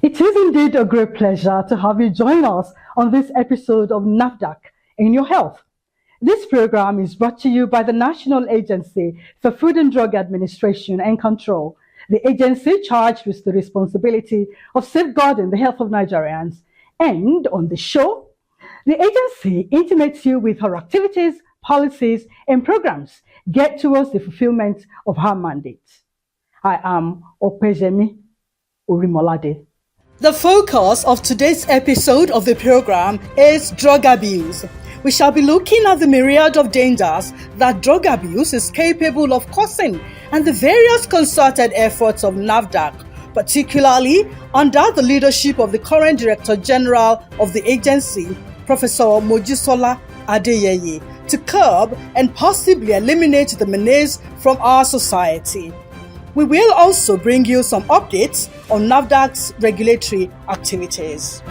It is indeed a great pleasure to have you join us on this episode of NAFDAC in Your Health. This program is brought to you by the National Agency for Food and Drug Administration and Control, the agency charged with the responsibility of safeguarding the health of Nigerians. And on the show, the agency intimates you with her activities, policies, and programs geared towards the fulfillment of her mandate. I am Opejemi Urimolade. The focus of today's episode of the program is drug abuse. We shall be looking at the myriad of dangers that drug abuse is capable of causing and the various concerted efforts of NAFDAC, particularly under the leadership of the current Director General of the agency, Professor Mojisola Adeyeye, to curb and possibly eliminate the menace from our society. We will also bring you some updates on NAFDAC's regulatory activities.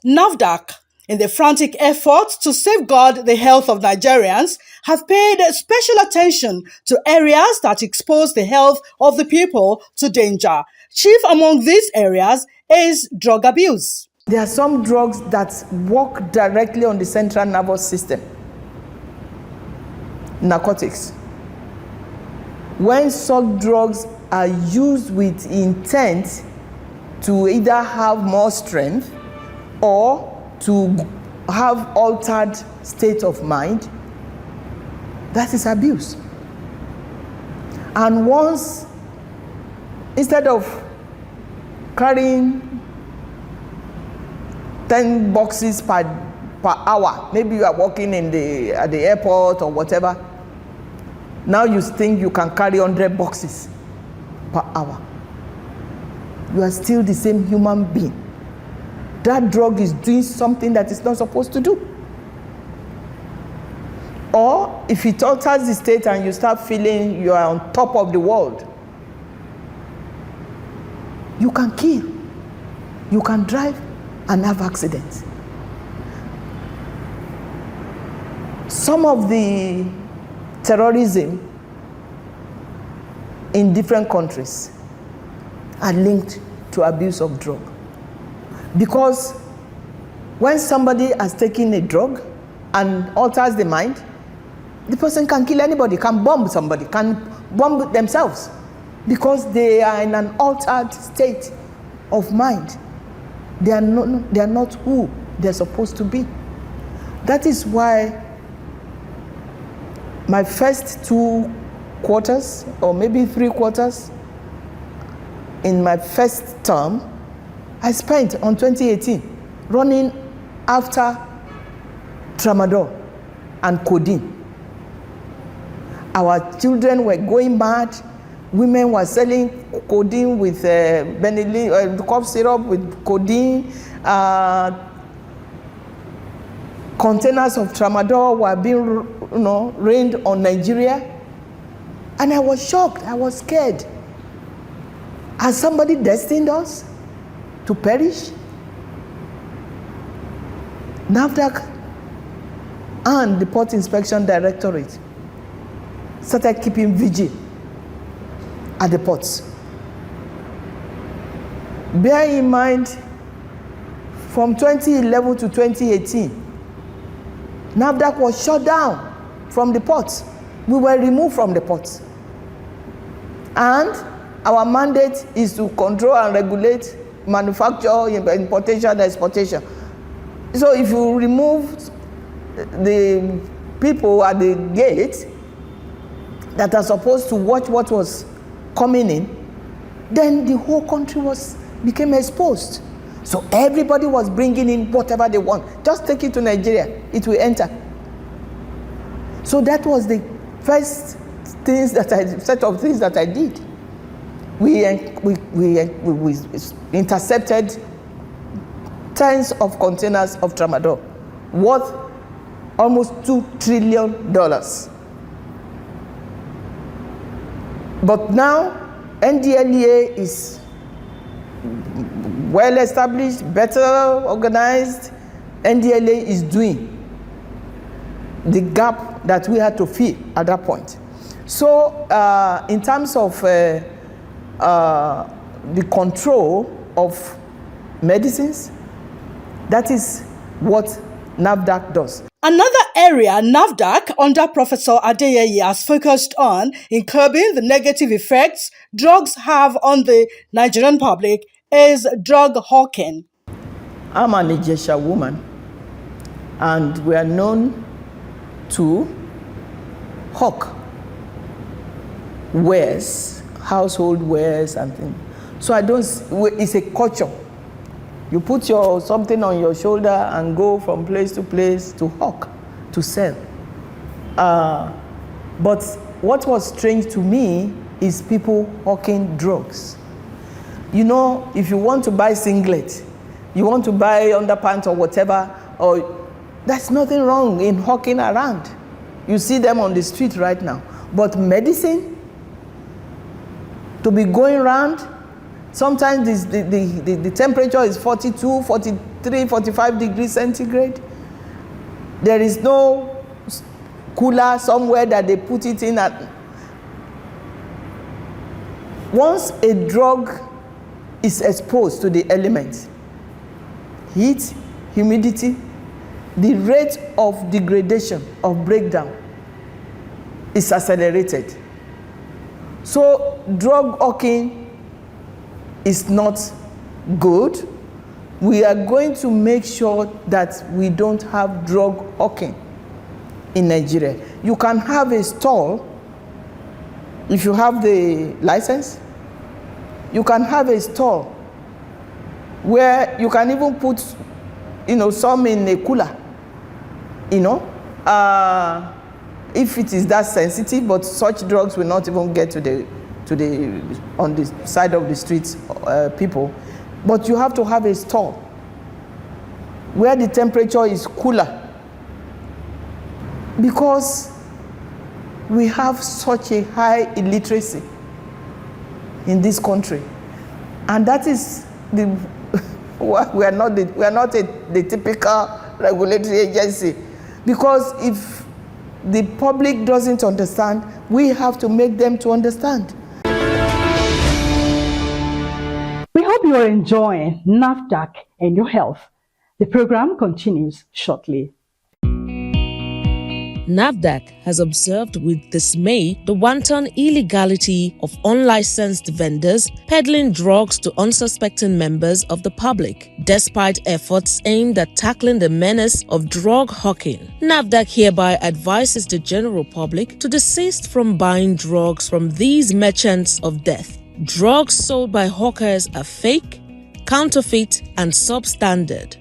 NAFDAC, in the frantic efforts to safeguard the health of Nigerians, have paid special attention to areas that expose the health of the people to danger. Chief among these areas is drug abuse. There are some drugs that work directly on the central nervous system. Narcotics. When such drugs are used with intent to either have more strength or to have altered state of mind, that is abuse. And once, instead of carrying 10 boxes per hour, maybe you are working at the airport or whatever, now you think you can carry 100 boxes per hour. You are still the same human being. That drug is doing something that it's not supposed to do. Or if it alters the state and you start feeling you are on top of the world, you can kill, you can drive and have accidents. Some of the terrorism in different countries are linked to abuse of drug. Because when somebody has taken a drug and alters the mind, the person can kill anybody, can bomb somebody, can bomb themselves, because they are in an altered state of mind. They are not who they're supposed to be. That is why my first 2 quarters, or maybe 3 quarters, in my first term, I spent on 2018 running after tramadol and codeine. Our children were going mad. Women were selling codeine with benylin, cough syrup with codeine. Containers of tramadol were being rained on Nigeria. And I was shocked. I was scared. Has somebody destined us to perish? NAFDAC and the Port Inspection Directorate started keeping vigil at the ports. Bear in mind, from 2011 to 2018, NAFDAC was shut down from the ports. We were removed from the ports. And our mandate is to control and regulate manufacture, importation, and exportation. So if you remove the people at the gate that are supposed to watch what was coming in, then the whole country became exposed. So everybody was bringing in whatever they want. Just take it to Nigeria, it will enter. So that was the first set of things that I did. We intercepted tens of containers of tramadol, worth almost $2 trillion. But now, NDLEA is well established, better organized. NDLEA is doing the gap that we had to fill at that point. So in terms of the control of medicines. That is what NAFDAC does. Another area NAFDAC under Professor Adeyeye has focused on in curbing the negative effects drugs have on the Nigerian public is drug hawking. I'm an Ijesha woman, and we are known to hawk wares, household wares and things. So it's a culture. You put something on your shoulder and go from place to place to hawk, to sell. But what was strange to me is people hawking drugs. You know, if you want to buy singlet, you want to buy underpants or whatever, there's nothing wrong in hawking around. You see them on the street right now. But medicine, to be going around, sometimes the temperature is 42, 43, 45 degrees centigrade. There is no cooler somewhere that they put it in. Once a drug is exposed to the elements, heat, humidity, the rate of degradation, of breakdown, is accelerated. So drug hawking is not good. We are going to make sure that we don't have drug hawking in Nigeria. You can have a stall if you have the license. You can have a stall where you can even put, some in a cooler, if it is that sensitive, but such drugs will not even get on the side of the streets people. But you have to have a store where the temperature is cooler, because we have such a high illiteracy in this country, and that is we are not the typical regulatory agency, because if the public doesn't understand, we have to make them to understand. We hope you are enjoying NAFDAC and your health. The program continues shortly. NAFDAC has observed with dismay the wanton illegality of unlicensed vendors peddling drugs to unsuspecting members of the public, despite efforts aimed at tackling the menace of drug hawking. NAFDAC hereby advises the general public to desist from buying drugs from these merchants of death. Drugs sold by hawkers are fake, counterfeit, and substandard.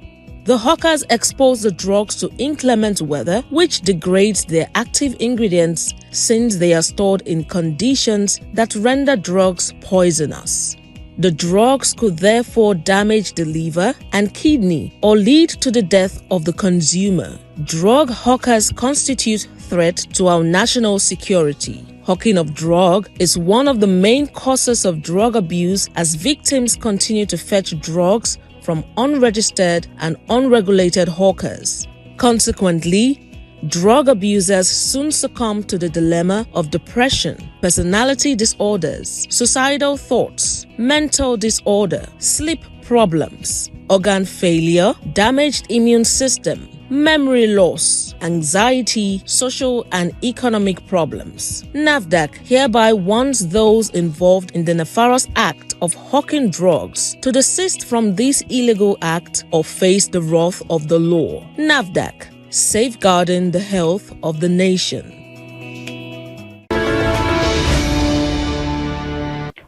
The hawkers expose the drugs to inclement weather, which degrades their active ingredients since they are stored in conditions that render drugs poisonous. The drugs could therefore damage the liver and kidney or lead to the death of the consumer. Drug hawkers constitute threat to our national security. Hawking of drug is one of the main causes of drug abuse, as victims continue to fetch drugs from unregistered and unregulated hawkers. Consequently, drug abusers soon succumb to the dilemma of depression, personality disorders, suicidal thoughts, mental disorder, sleep problems, organ failure, damaged immune system, memory loss, anxiety, social and economic problems. NAFDAC hereby warns those involved in the nefarious act of hawking drugs to desist from this illegal act or face the wrath of the law. NAFDAC, safeguarding the health of the nation.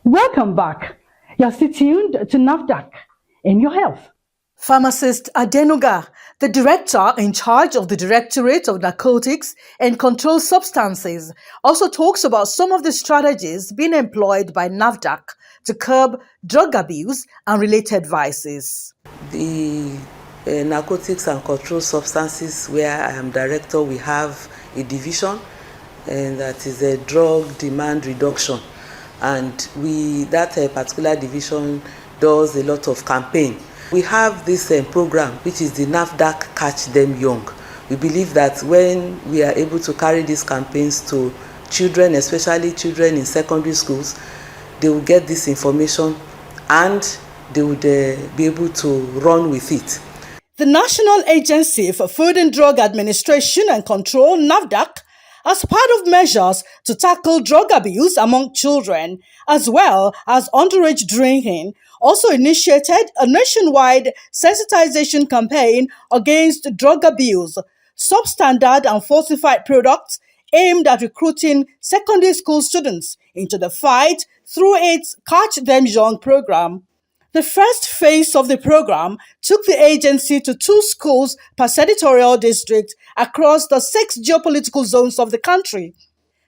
Welcome back. You're still tuned to NAFDAC and your health. Pharmacist Adenuga, the director in charge of the Directorate of Narcotics and Controlled Substances, also talks about some of the strategies being employed by NAFDAC to curb drug abuse and related vices. The Narcotics and Controlled Substances, where I am director, we have a division, and that is a drug demand reduction. And that particular division does a lot of campaign. We have this program, which is the NAFDAC Catch Them Young. We believe that when we are able to carry these campaigns to children, especially children in secondary schools, they will get this information and they would be able to run with it. The National Agency for Food and Drug Administration and Control, NAFDAC, as part of measures to tackle drug abuse among children, as well as underage drinking, also initiated a nationwide sensitization campaign against drug abuse, substandard and falsified products aimed at recruiting secondary school students into the fight through its Catch Them Young program. The first phase of the program took the agency to 2 schools per senatorial district across the 6 geopolitical zones of the country.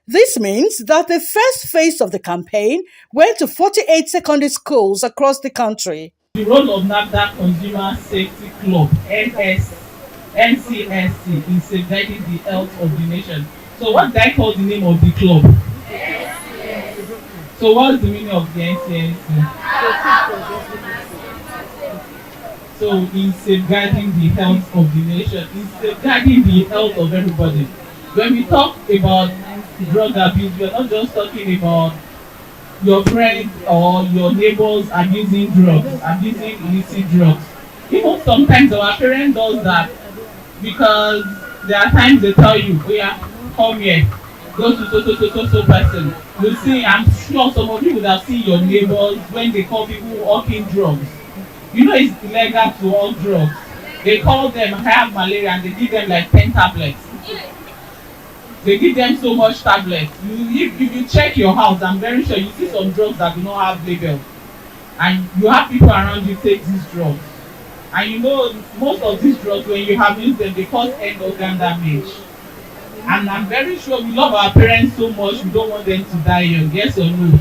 This means that the first phase of the campaign went to 48 secondary schools across the country. The role of NAFDAC Consumer Safety Club, NCSC, in safeguarding the health of the nation. So what did I call the name of the club? So what's the meaning of the NCSC? So in safeguarding the health of the nation, in safeguarding the health of everybody. When we talk about drug abuse, we are not just talking about your friends or your neighbors abusing drugs, abusing illicit drugs. Even sometimes our parents does that because there are times they tell you, oh yeah, come here, go to so person. You see, I'm sure some of you would have seen your neighbors when they call people hawking drugs. You know it's illegal to hawk drugs. They call them have malaria and they give them like 10 tablets. They give them so much tablets. If you check your house, I'm very sure you see some drugs that do not have label. And you have people around you take these drugs. And you know most of these drugs, when you have used them, they cause end organ damage. And I'm very sure we love our parents so much, we don't want them to die young, yes or no?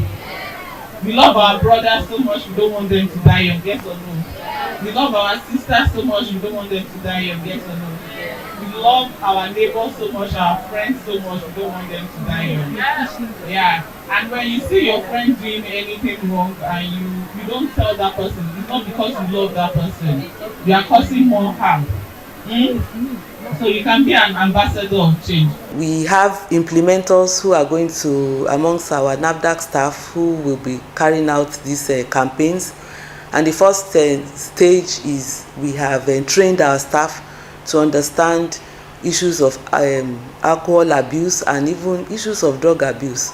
We love our brothers so much, we don't want them to die young, yes or no? We love our sisters so much, we don't want them to die young, yes or no? We love our neighbors so much, our friends so much, we don't want them to die young. Yeah. And when you see your friend doing anything wrong and you don't tell that person, it's not because you love that person. You are causing more harm. So you can be an ambassador of change. We have implementers who are going to, amongst our NAFDAC staff, who will be carrying out these campaigns. And the first stage is we have trained our staff to understand issues of alcohol abuse and even issues of drug abuse.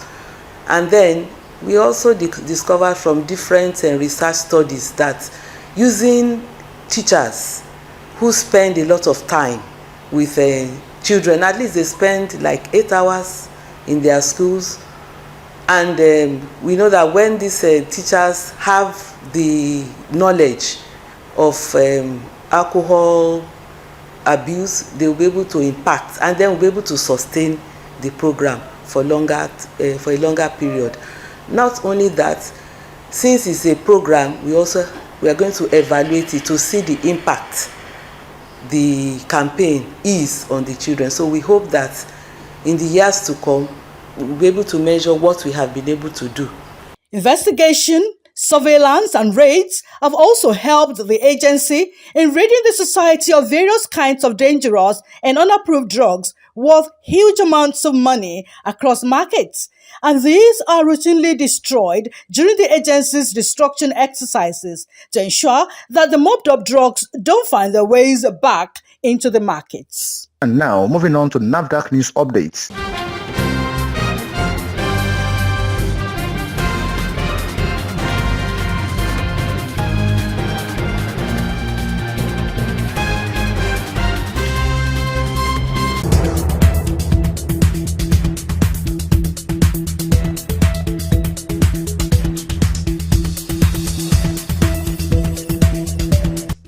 And then we also discovered from different research studies that using teachers who spend a lot of time with children, at least they spend like 8 hours in their schools, and we know that when these teachers have the knowledge of alcohol abuse, they will be able to impact and then will be able to sustain the program for a longer period. Not only that, since it's a program, we are going to evaluate it to see the impact the campaign is on the children. So we hope that in the years to come, we'll be able to measure what we have been able to do. Investigation, surveillance, and raids have also helped the agency in ridding the society of various kinds of dangerous and unapproved drugs worth huge amounts of money across markets. And these are routinely destroyed during the agency's destruction exercises to ensure that the mopped up drugs don't find their ways back into the markets. And now, moving on to NAFDAC news updates.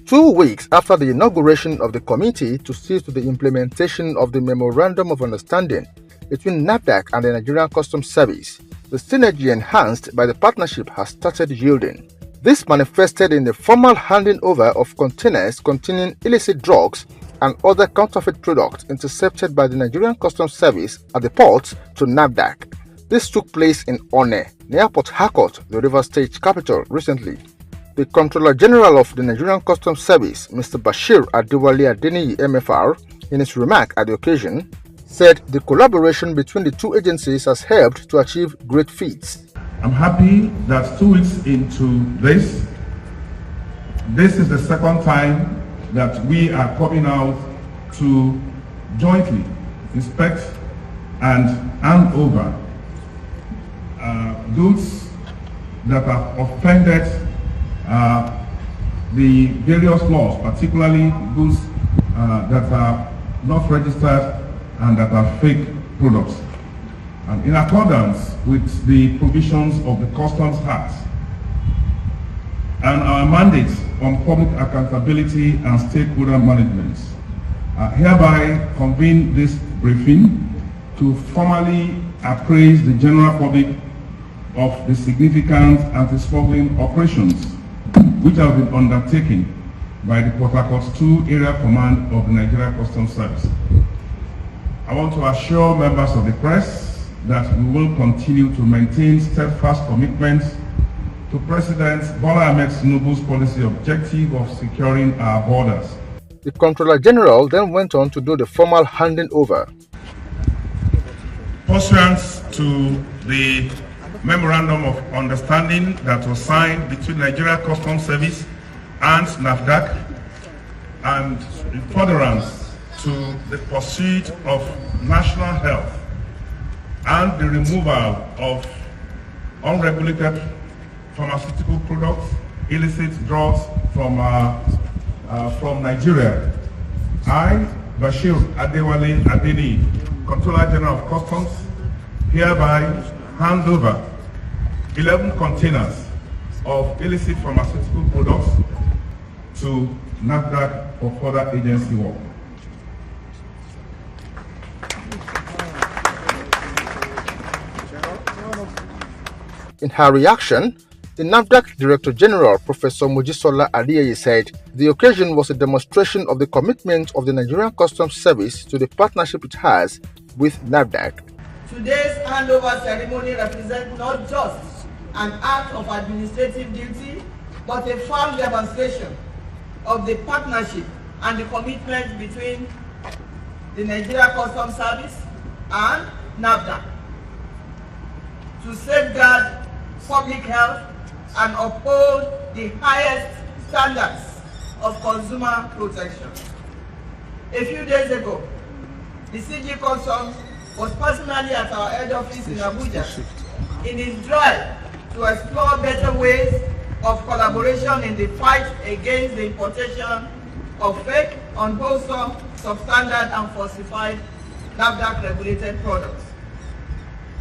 2 weeks after the inauguration of the committee to see to the implementation of the Memorandum of Understanding between NAFDAC and the Nigerian Customs Service, the synergy enhanced by the partnership has started yielding. This manifested in the formal handing over of containers containing illicit drugs and other counterfeit products intercepted by the Nigerian Customs Service at the port to NAFDAC. This took place in One, near Port Harcourt, the Rivers State capital, recently. The Comptroller General of the Nigerian Customs Service, Mr. Bashir Adewale Adeniyi MFR, in his remark at the occasion, said the collaboration between the two agencies has helped to achieve great feats. I'm happy that 2 weeks into this is the second time that we are coming out to jointly inspect and hand over goods that have offended the various laws, particularly goods that are not registered and that are fake products. And in accordance with the provisions of the Customs Act and our mandate on public accountability and stakeholder management, hereby convene this briefing to formally appraise the general public of the significant anti-smuggling operations which have been undertaken by the Port Harcourt II Area Command of the Nigeria Customs Service. I want to assure members of the press that we will continue to maintain steadfast commitment to President Bola Ahmed Tinubu's policy objective of securing our borders. The Comptroller General then went on to do the formal handing over. Pursuant to the Memorandum of Understanding that was signed between Nigeria Customs Service and NAFDAC, and in furtherance to the pursuit of national health and the removal of unregulated pharmaceutical products, illicit drugs from Nigeria, I, Bashir Adewale Adeni, Comptroller General of Customs, hereby hand over 11 containers of illicit pharmaceutical products to NAFDAC for further agency work. In her reaction, the NAFDAC Director General, Professor Mojisola Adeyeye, said the occasion was a demonstration of the commitment of the Nigerian Customs Service to the partnership it has with NAFDAC. Today's handover ceremony represents not just an act of administrative duty, but a firm demonstration of the partnership and the commitment between the Nigeria Customs Service and NAFDAC to safeguard public health and uphold the highest standards of consumer protection. A few days ago, the CG Customs was personally at our head office in Abuja in his drive to explore better ways of collaboration in the fight against the importation of fake, unwholesome, substandard and falsified NAFDAC regulated products.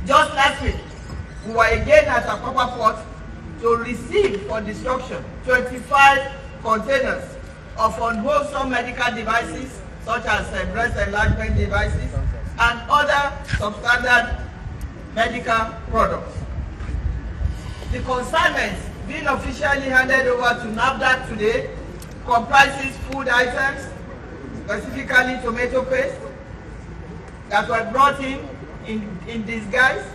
Just last week, we were again at Apapa Port to receive for destruction 25 containers of unwholesome medical devices such as breast enlargement devices and other substandard medical products. The consignments being officially handed over to NAFDAC today comprises food items, specifically tomato paste, that were brought in disguise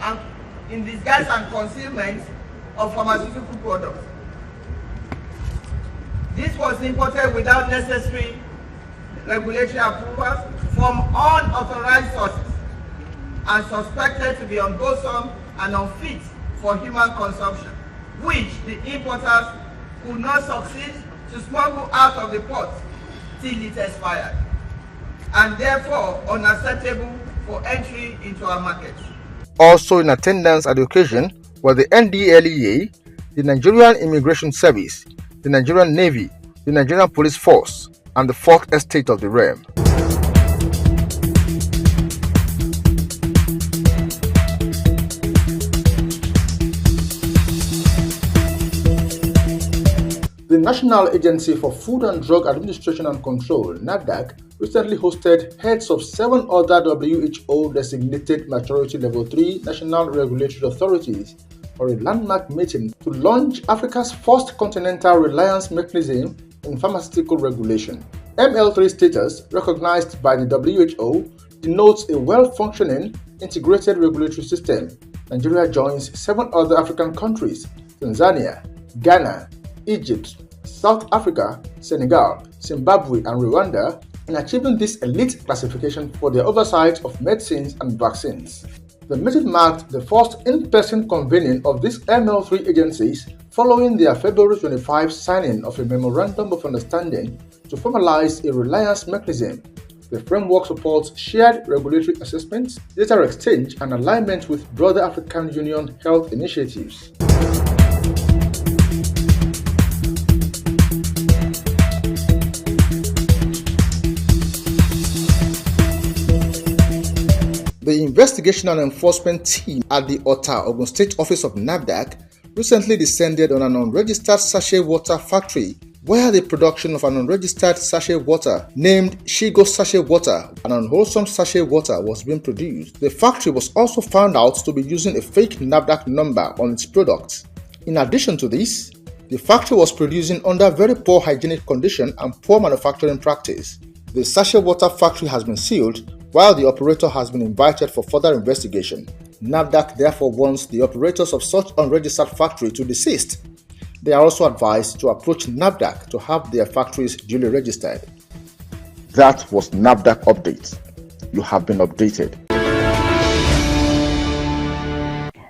and concealment of pharmaceutical products. This was imported without necessary regulatory approvals from unauthorized sources and suspected to be unwholesome and unfit for human consumption, which the importers could not succeed to smuggle out of the port till it expired, and therefore unacceptable for entry into our markets. Also in attendance at the occasion were the NDLEA, the Nigerian Immigration Service, the Nigerian Navy, the Nigerian Police Force, and the Fourth Estate of the Realm. The National Agency for Food and Drug Administration and Control, NAFDAC, recently hosted heads of 7 other WHO-designated Maturity Level 3 national regulatory authorities for a landmark meeting to launch Africa's first continental reliance mechanism in pharmaceutical regulation. ML3 status, recognized by the WHO, denotes a well-functioning, integrated regulatory system. Nigeria joins 7 other African countries, Tanzania, Ghana, Egypt, South Africa, Senegal, Zimbabwe, and Rwanda, in achieving this elite classification for their oversight of medicines and vaccines. The meeting marked the first in-person convening of these ML3 agencies following their February 25 signing of a Memorandum of Understanding to formalize a reliance mechanism. The framework supports shared regulatory assessments, data exchange, and alignment with broader African Union health initiatives. The investigation and enforcement team at the Ota, Ogun State office of NAFDAC recently descended on an unregistered sachet water factory where the production of an unregistered sachet water named Shigo Sachet Water, an unwholesome sachet water, was being produced. The factory was also found out to be using a fake NAFDAC number on its products. In addition to this, the factory was producing under very poor hygienic condition and poor manufacturing practice. The sachet water factory has been sealed, while the operator has been invited for further investigation. NAFDAC therefore wants the operators of such unregistered factory to desist. They are also advised to approach NAFDAC to have their factories duly registered. That was NAFDAC Update. You have been updated.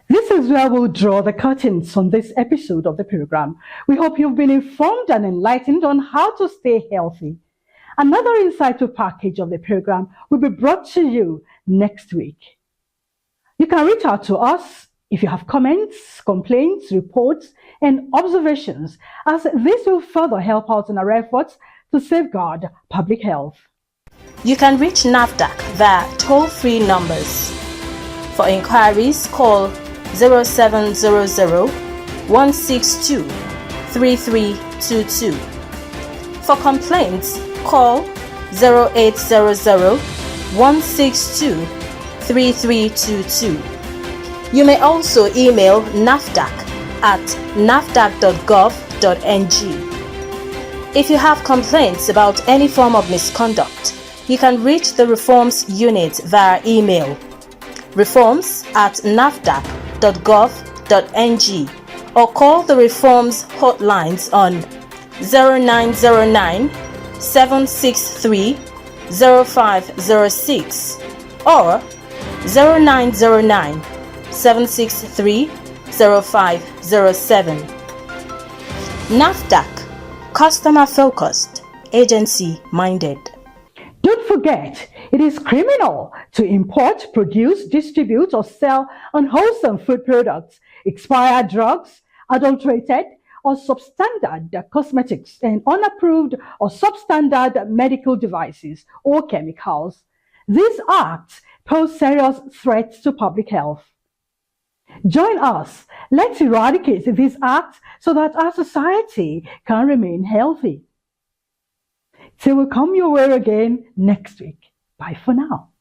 This is where we'll draw the curtains on this episode of the program. We hope you've been informed and enlightened on how to stay healthy. Another insightful package of the program will be brought to you next week. You can reach out to us if you have comments, complaints, reports, and observations, as this will further help out in our efforts to safeguard public health. You can reach NAFDAC via toll-free numbers. For inquiries, call 0700 162 3322. For complaints, call 0800 162 3322. You may also email NAFDAC at nafdac.gov.ng. If you have complaints about any form of misconduct, you can reach the Reforms Unit via email reforms@nafdac.gov.ng or call the Reforms hotlines on 0909 763 0506 or 0909 763 0507. NAFDAC, customer focused, agency minded. Don't forget, it is criminal to import, produce, distribute, or sell unwholesome food products, expired drugs, adulterated or substandard cosmetics, and unapproved or substandard medical devices or chemicals. These acts pose serious threats to public health. Join us. Let's eradicate these acts so that our society can remain healthy. Till we come your way again next week. Bye for now.